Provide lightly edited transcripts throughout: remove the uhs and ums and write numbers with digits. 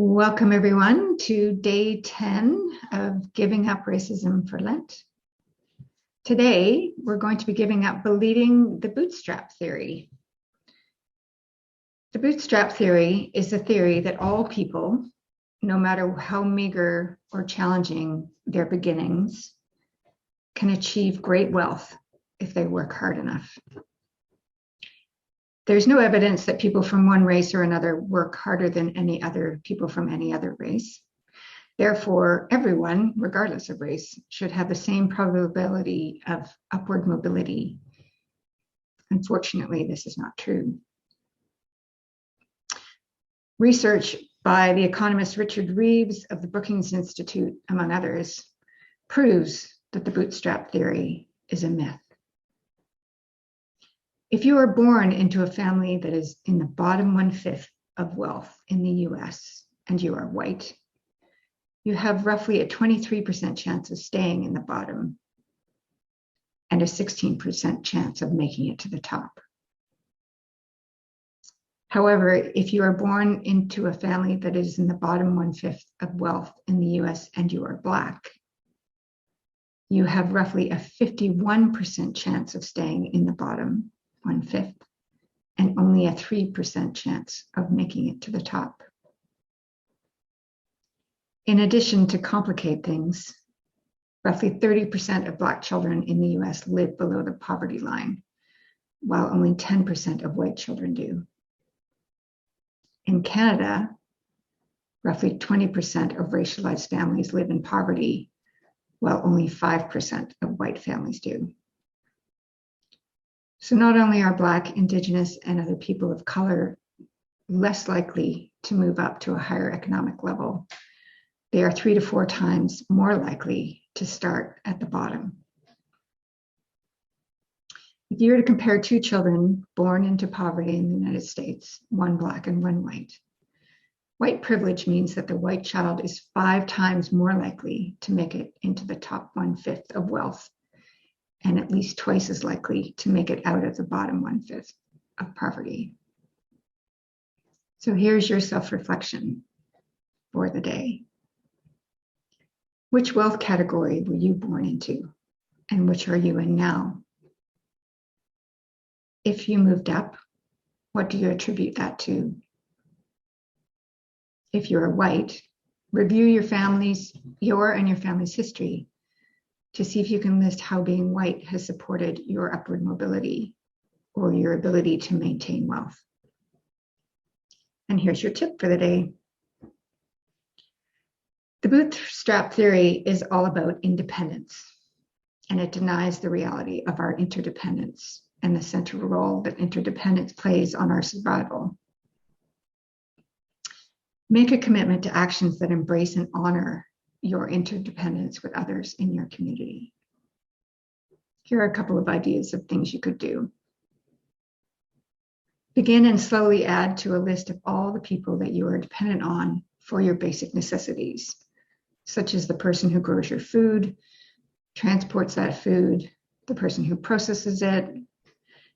Welcome everyone to day 10 of Giving Up Racism for Lent. Today, we're going to be giving up believing the Bootstrap Theory. The Bootstrap Theory is a theory that all people, no matter how meager or challenging their beginnings, can achieve great wealth if they work hard enough. There's no evidence that people from one race or another work harder than any other people from any other race. Therefore, everyone, regardless of race, should have the same probability of upward mobility. Unfortunately, this is not true. Research by the economist Richard Reeves of the Brookings Institute, among others, proves that the Bootstrap Theory is a myth. If you are born into a family that is in the bottom 1/5 of wealth in the US and you are white, you have roughly a 23% chance of staying in the bottom and a 16% chance of making it to the top. However, if you are born into a family that is in the bottom 1/5 of wealth in the US and you are Black, you have roughly a 51% chance of staying in the bottom 1/5 and only a 3% chance of making it to the top. In addition, to complicate things, roughly 30% of Black children in the US live below the poverty line, while only 10% of white children do. In Canada, roughly 20% of racialized families live in poverty, while only 5% of white families do. So not only are Black, Indigenous, and other people of color less likely to move up to a higher economic level, they are 3 to 4 times more likely to start at the bottom. If you were to compare 2 children born into poverty in the United States, one Black and one white, white privilege means that the white child is 5 times more likely to make it into the top 1/5 of wealth, and at least twice as likely to make it out of the bottom 1/5 of poverty. So here's your self-reflection for the day. Which wealth category were you born into, and which are you in now? If you moved up, what do you attribute that to? If you're white, review your and your family's history to see if you can list how being white has supported your upward mobility or your ability to maintain wealth. And here's your tip for the day. The Bootstrap Theory is all about independence, and it denies the reality of our interdependence and the central role that interdependence plays on our survival. Make a commitment to actions that embrace and honor your interdependence with others in your community. Here are a couple of ideas of things you could do. Begin and slowly add to a list of all the people that you are dependent on for your basic necessities, such as the person who grows your food, transports that food, the person who processes it,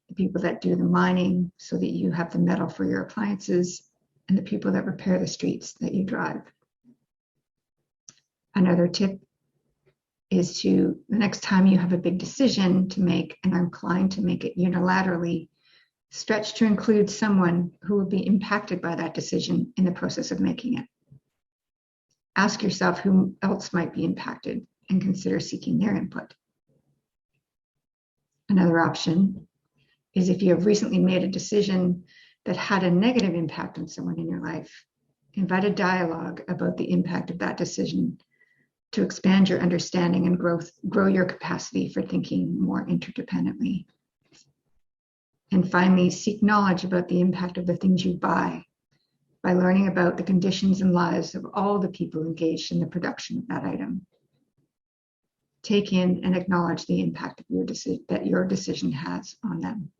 the people that do the mining so that you have the metal for your appliances, and the people that repair the streets that you drive. Another tip is to, the next time you have a big decision to make and are inclined to make it unilaterally, stretch to include someone who will be impacted by that decision in the process of making it. Ask yourself who else might be impacted and consider seeking their input. Another option is, if you have recently made a decision that had a negative impact on someone in your life, invite a dialogue about the impact of that decision to expand your understanding and grow your capacity for thinking more interdependently. And finally, seek knowledge about the impact of the things you buy by learning about the conditions and lives of all the people engaged in the production of that item. Take in and acknowledge the impact of that your decision has on them.